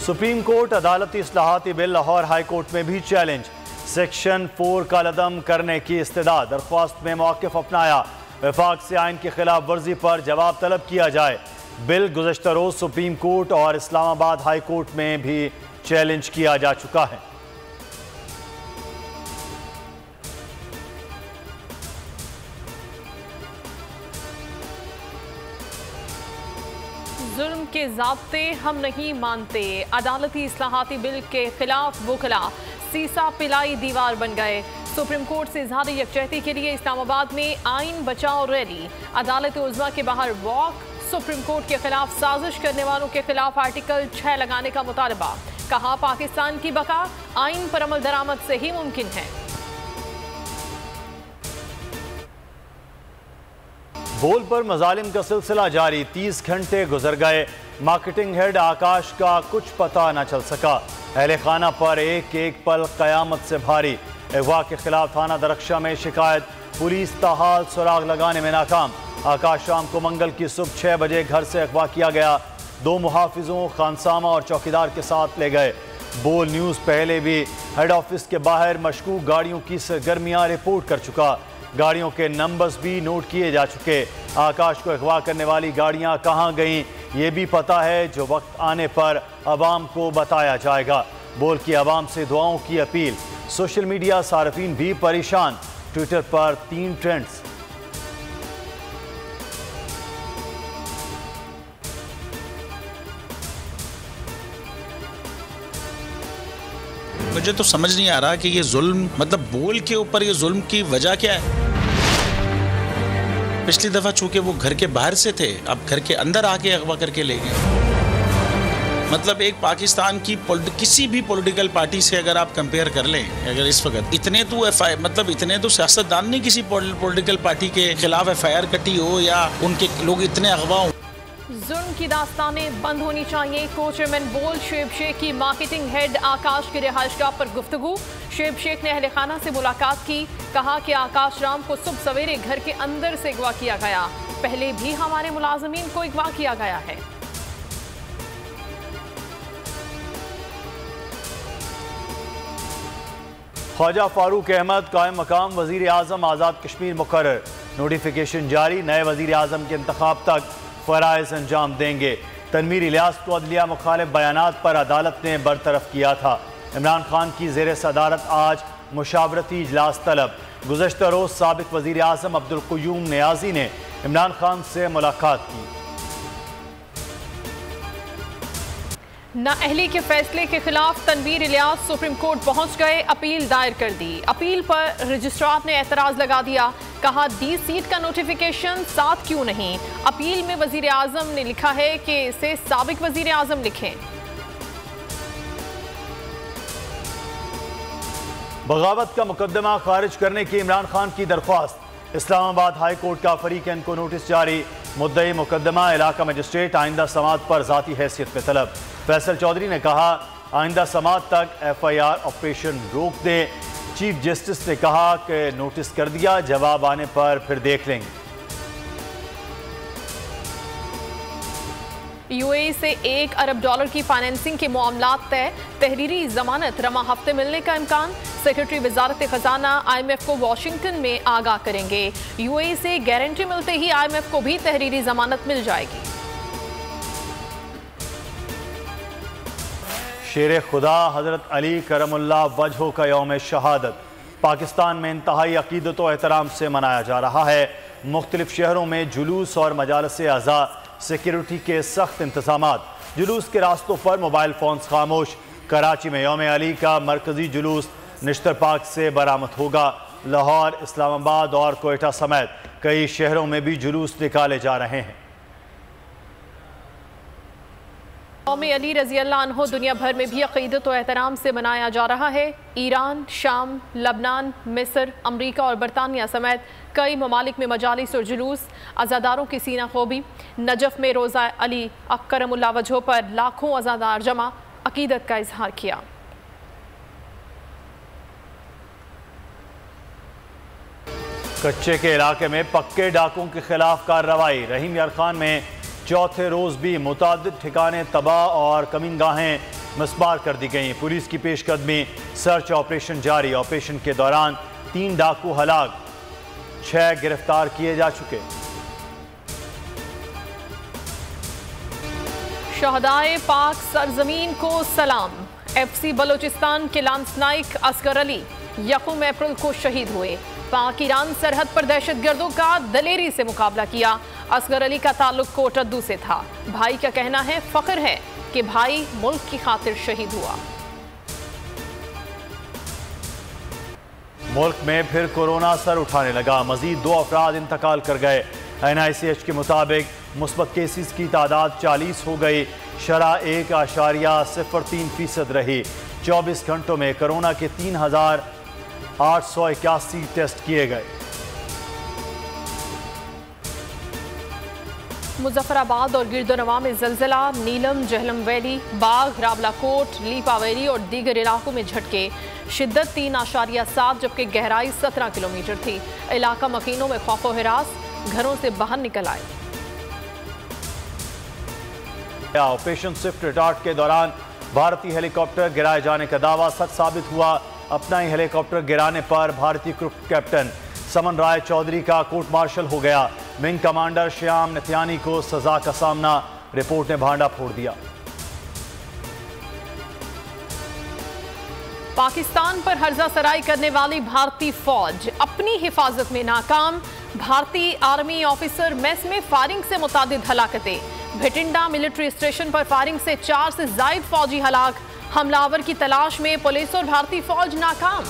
Supreme court अदालती इस्लाहाती bill Lahore high court में भी चैलेंज। सेक्शन 4 का लदम करने की इस्तदा, दरख्वास्त में मौक़िफ़ अपनाया। वफाक से आइन की खिलाफ वर्जी पर जवाब तलब किया जाए। बिल गुज़श्ता रोज़ सुप्रीम कोर्ट और इस्लामाबाद हाई कोर्ट में भी चैलेंज किया जा चुका है। जुल्म के ज़ाब्ते हम नहीं मानते, अदालती इस्लाहाती बिल के खिलाफ वुकला सीसा पिलाई दीवार बन गए। सुप्रीम कोर्ट से इज़हार यकजहती के लिए इस्लामाबाद में आइन बचाओ रैली, अदालत उज़्मा के बाहर वॉक। सुप्रीम कोर्ट के खिलाफ साजिश करने वालों के खिलाफ आर्टिकल 6 लगाने का मुतालबा, कहा पाकिस्तान की बका आइन पर अमल दरामद से ही मुमकिन है। बोल पर मजालिम का सिलसिला जारी, 30 घंटे गुजर गए, मार्केटिंग हेड आकाश का कुछ पता न चल सका। अहले खाना पर एक एक पल कयामत से भारी, अगवा के खिलाफ थाना दरख्शा में शिकायत, पुलिस ताहाल सुराग लगाने में नाकाम। आकाश शाम को मंगल की सुबह 6 बजे घर से अगवा किया गया, 2 मुहाफिजों खानसामा और चौकीदार के साथ ले गए। बोल न्यूज़ पहले भी हेड ऑफिस के बाहर मशकूक गाड़ियों की सरगर्मियां रिपोर्ट कर चुका, गाड़ियों के नंबर्स भी नोट किए जा चुके। आकाश को अगवा करने वाली गाड़ियां कहां गईं ये भी पता है, जो वक्त आने पर अवाम को बताया जाएगा। बोल की अवाम से दुआओं की अपील, सोशल मीडिया सार्फिन भी परेशान, ट्विटर पर 3 ट्रेंड्स। मुझे तो समझ नहीं आ रहा कि ये जुल्म, मतलब बोल के ऊपर ये जुल्म की वजह क्या है। पिछली दफा चूंकि वो घर के बाहर से थे, अब घर के अंदर आके अगवा करके ले गए। मतलब एक पाकिस्तान की किसी भी पॉलिटिकल पार्टी से अगर आप कंपेयर कर लें, अगर इस वक्त इतने तो मतलब इतने तो सियासतदान नहीं किसी पॉलिटिकल पार्टी के खिलाफ FIR कटी हो या उनके लोग इतने अगवा हो। जुल्म की दास्तानें बंद होनी चाहिए, को चेयरमैन बोल शुएब शेख की मार्केटिंग हेड आकाश की रिहाइशगाह पर गुफ्तगू। शुएब शेख ने अहले खाना से मुलाकात की, कहा कि आकाश राम को सुबह सवेरे घर के अंदर से अगवा किया गया, पहले भी हमारे मुलाजमीन को अगवा किया गया है। ख्वाजा फारूक अहमद कायम मकाम वजीर आज़म आज़ाद कश्मीर मुकर्रर, नोटिफिकेशन जारी, नए वजीर आज़म के इंतखाब तक फ़राइज़ अंजाम देंगे। तनवीर इलियास को अदलिया मुखालिफ बयानात पर अदालत ने बरतरफ किया था। इमरान खान की ज़ेर सदारत आज मुशावरती इजलास तलब, गुज़श्ता रोज़ साबिक़ वज़ीर आज़म अब्दुल क़य्यूम नियाज़ी ने इमरान खान से मुलाकात की। नाअहली के फैसले के खिलाफ तनवीर इलियास सुप्रीम कोर्ट पहुंच गए, अपील दायर कर दी। अपील पर रजिस्ट्रार ने एतराज़ लगा दिया, कहा D सीट का नोटिफिकेशन साथ क्यों नहीं। अपील में वजीर आजम ने लिखा है कि इसे साबिक वजीर आजम लिखें। बगावत का मुकदमा खारिज करने की इमरान खान की दरख्वास्त, इस्लामाबाद हाई कोर्ट का फरीकैन को नोटिस जारी, मुद्दई मुकदमा इलाका मजिस्ट्रेट आइंदा समात पर ज़ाती हैसियत में तलब। फैसल चौधरी ने कहा आइंदा समात तक FIR ऑपरेशन रोक दें। चीफ जस्टिस ने कहा कि नोटिस कर दिया, जवाब आने पर फिर देख लेंगे। UAE से $1 अरब की फाइनेंसिंग के मामलात तय, तहरीरी जमानत रमा हफ्ते मिलने का इम्कान। सेक्रेटरी वजारत खजाना IMF को वाशिंगटन में आगाह करेंगे। UAE से गारंटी मिलते ही IMF को भी तहरीरी जमानत मिल जाएगी। शेर खुदा हज़रत अली करमुल्लाह वजहो का यौम शहादत पाकिस्तान में इंतहाई अकीदत व एहतराम से मनाया जा रहा है। मुख्तलिफ शहरों में जुलूस और मजालस अज़ा, सिक्योरिटी के सख्त इंतजामात। जुलूस के रास्तों पर मोबाइल फ़ोन्स खामोश। कराची में यौम अली का मरकजी जुलूस निश्तर पार्क से बरामद होगा। लाहौर, इस्लामाबाद और कोयटा समेत कई शहरों में भी जुलूस निकाले जा रहे हैं। यौम अली रज़ी अल्लाह अन्हो दुनिया भर में भी अक़ीदत व एहतराम से मनाया जा रहा है। ईरान, शाम, लबनान, मिस्र, अमरीका और बरतानिया समेत कई ममालिक में मजालिस और जुलूस, अज़ादारों की सीना खोबी। नजफ़ में रोज़ा अली करमुल्लाह वजहो पर लाखों अज़ादार जमा, अक़ीदत का इजहार किया। कच्चे के इलाके में पक्के डाकों के खिलाफ कार्रवाई। रहीम यार खान में चौथे रोज भी मुतादिद ठिकाने तबाह और कमीनगाहें मस्बार कर दी गई। पुलिस की पेशकदमी, सर्च ऑपरेशन जारी। ऑपरेशन के दौरान 3 डाकू हलाक, 6 गिरफ्तार किए जा चुके। शहदाए पाक सरजमीन को सलाम। FC बलोचिस्तान के लांसनाइक असगर अली 1 अप्रैल को शहीद हुए। पाक ईरान सरहद पर दहशतगर्दों का दलेरी से मुकाबला किया। असगर अली का ताल्लुक कोटद्दू से था। भाई का कहना है, फख्र है कि भाई मुल्क की खातिर शहीद हुआ। मुल्क में फिर कोरोना सर उठाने लगा। मजीद 2 अफराद इंतकाल कर गए। NICH के मुताबिक मुस्बत केसेस की तादाद 40 हो गई। शरह 1.03% रही। 24 घंटों में कोरोना के 3,881 टेस्ट किए गए। मुजफ्फराबाद और गिरदोनवा में जलजिला। नीलम, जहलम वैली, बाग, रावलाकोट, लीपा वैली और दीगर इलाकों में झटके। शिद्दत 3.7 जबकि गहराई 17 किलोमीटर थी। इलाका मकीनों में खौफो हिरास, घरों से बाहर निकल आए। ऑपरेशन स्विफ्ट रिटार्ट के दौरान भारतीय हेलीकॉप्टर गिराए जाने का दावा सच साबित हुआ। अपना ही हेलीकॉप्टर गिराने पर भारतीय ग्रुप कैप्टन समन राय चौधरी का कोर्ट मार्शल हो गया। विंग कमांडर श्याम नित्यानी को सजा का सामना। रिपोर्ट ने भांडा फोड़ दिया। पाकिस्तान पर हर्जा सराई करने वाली भारतीय फौज अपनी हिफाजत में नाकाम। भारतीय आर्मी ऑफिसर मेस में फायरिंग से मुतादिद हलाकतें। भिटिंडा मिलिट्री स्टेशन पर फायरिंग से 4 से ज्यादा फौजी हलाक। हमलावर की तलाश में पुलिस और भारतीय फौज नाकाम।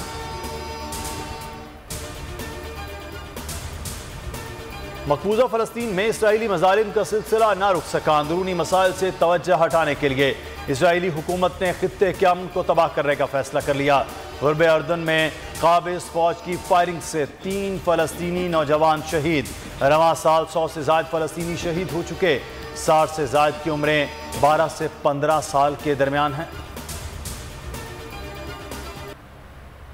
मकबूजा फ़लस्तीन में इसराइली मज़ालिम का सिलसिला ना रुक सका। अंदरूनी मसाइल से तवज्जो हटाने के लिए इसराइली हुकूमत ने खित्ते के अमन को तबाह करने का फैसला कर लिया। गुरबे अर्दन में काबिज फौज की फायरिंग से 3 फ़लस्तीनी नौजवान शहीद। रवां साल 100 से ज़ायद फ़लस्तीनी शहीद हो चुके। 60 से ज़ायद की उम्रें 12 से 15 साल के दरमियान हैं।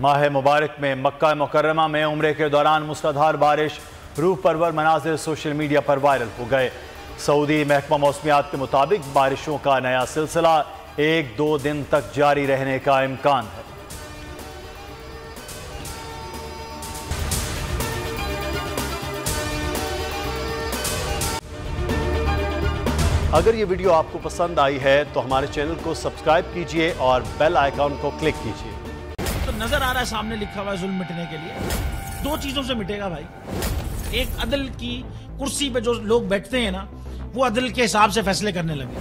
माह मुबारक में मक्का मुकर्रमा में उम्रे के दौरान मूसलाधार बारिश, रूह परवर मनाजिर सोशल मीडिया पर वायरल हो गए। सऊदी महकमा मौसमियात के मुताबिक बारिशों का नया सिलसिला 1-2 दिन तक जारी रहने का इम्कान है। अगर ये वीडियो आपको पसंद आई है तो हमारे चैनल को सब्सक्राइब कीजिए और बेल आइकॉन को क्लिक कीजिए। तो नजर आ रहा है सामने लिखा हुआ है जुल्म मिटने के लिए 2 चीजों से मिटेगा भाई। एक, अदल की कुर्सी पे जो लोग बैठते हैं ना, वो अदल के हिसाब से फैसले करने लगे।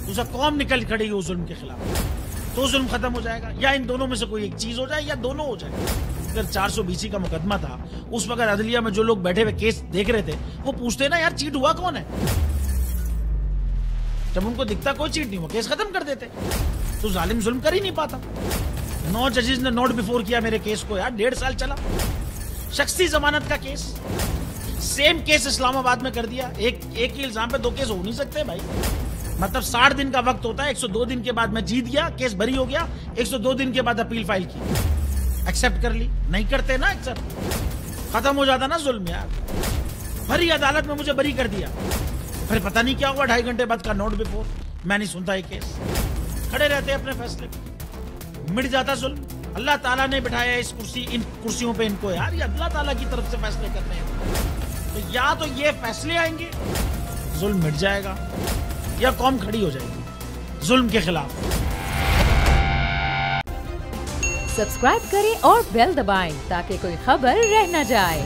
दूसरा, कौम निकल खड़ी उस जुल्म के खिलाफ, तो जुल्म खत्म हो जाएगा। या इन दोनों में से कोई एक चीज हो जाए या दोनों हो जाए। अगर 420 का मुकदमा था, उस वक्त अदलिया में जो लोग बैठे हुए केस देख रहे थे, वो पूछते ना यार चीट हुआ कौन है। जब उनको दिखता कोई चीट नहीं हुआ, केस खत्म कर देते। तो जालिम जुल्म कर ही नहीं पाता। 9 जजेस ने नोट बिफोर किया मेरे केस को यार, 1.5 साल चला। शख्सी जमानत का केस, सेम केस इस्लामाबाद में कर दिया। एक ही इल्जाम पे 2 केस हो नहीं सकते भाई। मतलब 60 दिन का वक्त होता है। 102 दिन के बाद मैं जीत गया, केस बरी हो गया। 102 दिन के बाद अपील फाइल की, एक्सेप्ट कर ली। नहीं करते ना एक्सेप्ट, खत्म हो जाता ना जुल्म यार। भरी अदालत में मुझे बरी कर दिया, फिर पता नहीं क्या हुआ 2.5 घंटे बाद का नोट बिफोर। मैं नहीं सुनता ये केस, खड़े रहते अपने फैसले पे, मिट जाता जुल्म। अल्लाह ताला ने बिठाया इन कुर्सियों पे इनको यार, ये अल्लाह ताला की तरफ से फैसले करने हैं। तो या तो ये फैसले आएंगे, जुल्म मिट जाएगा, या कौम खड़ी हो जाएगी जुल्म के खिलाफ। सब्सक्राइब करें और बेल दबाएं ताकि कोई खबर रह न जाए।